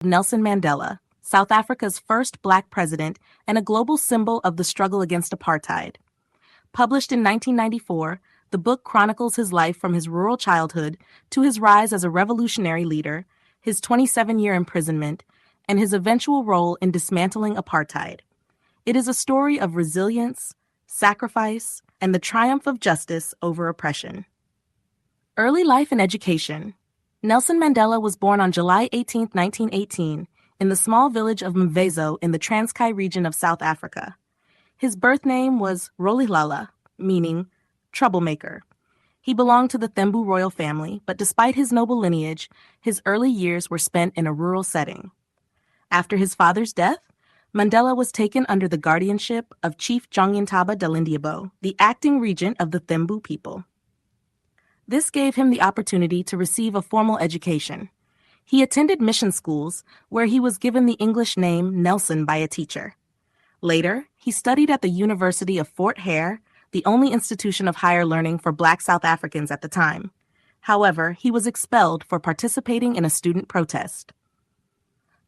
Nelson Mandela, South Africa's first black president and a global symbol of the struggle against apartheid. Published in 1994, the book chronicles his life from his rural childhood to his rise as a revolutionary leader, his 27-year imprisonment, and his eventual role in dismantling apartheid. It is a story of resilience, sacrifice, and the triumph of justice over oppression. Early life and education. Nelson Mandela was born on July 18, 1918, in the small village of Mvezo in the Transkei region of South Africa. His birth name was Rolihlahla, meaning troublemaker. He belonged to the Thembu royal family, but despite his noble lineage, his early years were spent in a rural setting. After his father's death, Mandela was taken under the guardianship of Chief Jongintaba Dalindyebo, the acting regent of the Thembu people. This gave him the opportunity to receive a formal education. He attended mission schools, where he was given the English name Nelson by a teacher. Later, he studied at the University of Fort Hare, the only institution of higher learning for Black South Africans at the time. However, he was expelled for participating in a student protest.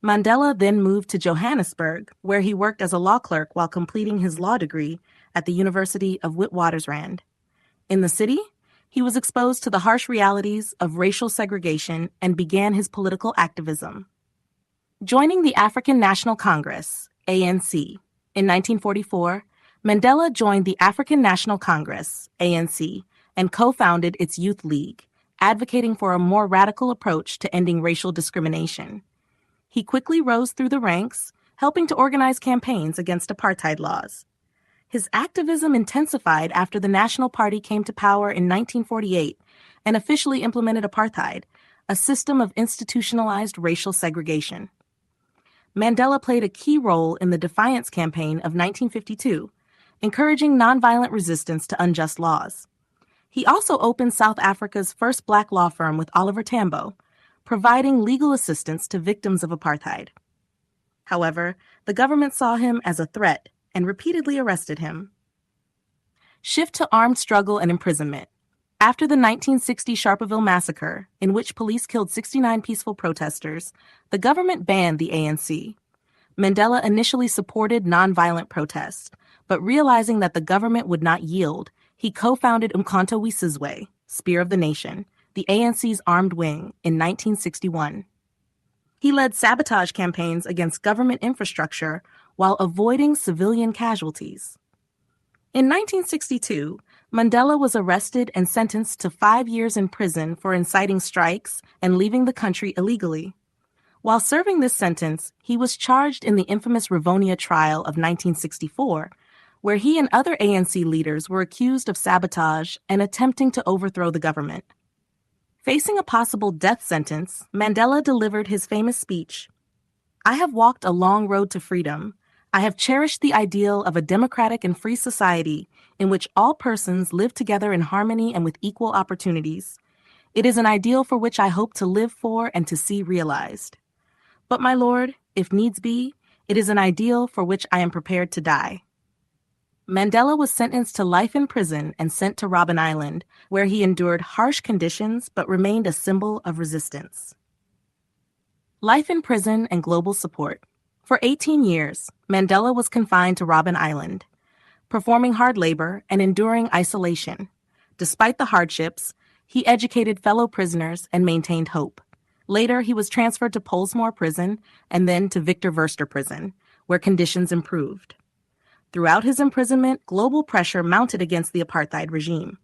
Mandela then moved to Johannesburg, where he worked as a law clerk while completing his law degree at the University of Witwatersrand. In the city, he was exposed to the harsh realities of racial segregation and began his political activism. Joining the African National Congress, ANC, in 1944, Mandela joined the African National Congress, ANC, and co-founded its Youth League, advocating for a more radical approach to ending racial discrimination. He quickly rose through the ranks, helping to organize campaigns against apartheid laws. His activism intensified after the National Party came to power in 1948 and officially implemented apartheid, a system of institutionalized racial segregation. Mandela played a key role in the Defiance Campaign of 1952, encouraging nonviolent resistance to unjust laws. He also opened South Africa's first black law firm with Oliver Tambo, providing legal assistance to victims of apartheid. However, the government saw him as a threat and repeatedly arrested him. Shift to armed struggle and imprisonment. After the 1960 Sharpeville massacre, in which police killed 69 peaceful protesters, the government banned the ANC. Mandela initially supported nonviolent protests, but realizing that the government would not yield, he co-founded Umkhonto we Sizwe, Spear of the Nation, the ANC's armed wing, in 1961. He led sabotage campaigns against government infrastructure while avoiding civilian casualties. In 1962, Mandela was arrested and sentenced to 5 years in prison for inciting strikes and leaving the country illegally. While serving this sentence, he was charged in the infamous Rivonia trial of 1964, where he and other ANC leaders were accused of sabotage and attempting to overthrow the government. Facing a possible death sentence, Mandela delivered his famous speech, "I have walked a long road to freedom. I have cherished the ideal of a democratic and free society in which all persons live together in harmony and with equal opportunities. It is an ideal for which I hope to live for and to see realized. But, my lord, if needs be, it is an ideal for which I am prepared to die." Mandela was sentenced to life in prison and sent to Robben Island, where he endured harsh conditions but remained a symbol of resistance. Life in prison and global support. For 18 years, Mandela was confined to Robben Island, performing hard labor and enduring isolation. Despite the hardships, he educated fellow prisoners and maintained hope. Later, he was transferred to Pollsmoor Prison and then to Victor Verster Prison, where conditions improved. Throughout his imprisonment, global pressure mounted against the apartheid regime.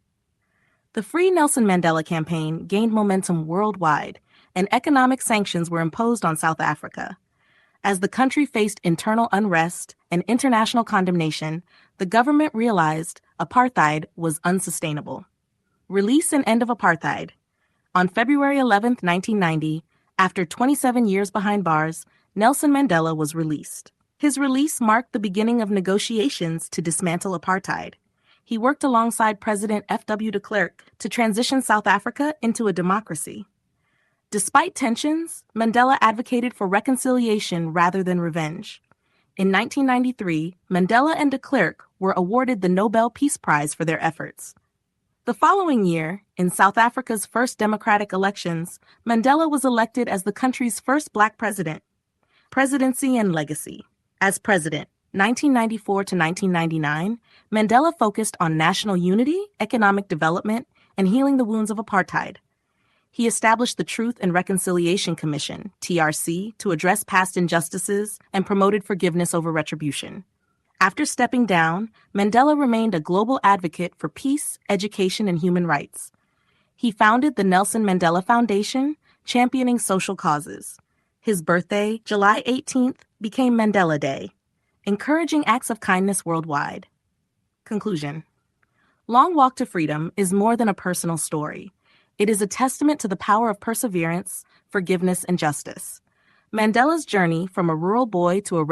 The Free Nelson Mandela campaign gained momentum worldwide, and economic sanctions were imposed on South Africa. As the country faced internal unrest and international condemnation, the government realized apartheid was unsustainable. Release and end of apartheid. On February 11, 1990, after 27 years behind bars, Nelson Mandela was released. His release marked the beginning of negotiations to dismantle apartheid. He worked alongside President F.W. de Klerk to transition South Africa into a democracy. Despite tensions, Mandela advocated for reconciliation rather than revenge. In 1993, Mandela and de Klerk were awarded the Nobel Peace Prize for their efforts. The following year, in South Africa's first democratic elections, Mandela was elected as the country's first black president. Presidency and legacy. As president, 1994 to 1999, Mandela focused on national unity, economic development, and healing the wounds of apartheid. He established the Truth and Reconciliation Commission, TRC, to address past injustices and promoted forgiveness over retribution. After stepping down, Mandela remained a global advocate for peace, education, and human rights. He founded the Nelson Mandela Foundation, championing social causes. His birthday, July 18th, became Mandela Day, encouraging acts of kindness worldwide. Conclusion. Long Walk to Freedom is more than a personal story. It is a testament to the power of perseverance, forgiveness, and justice. Mandela's journey from a rural boy to a revolutionary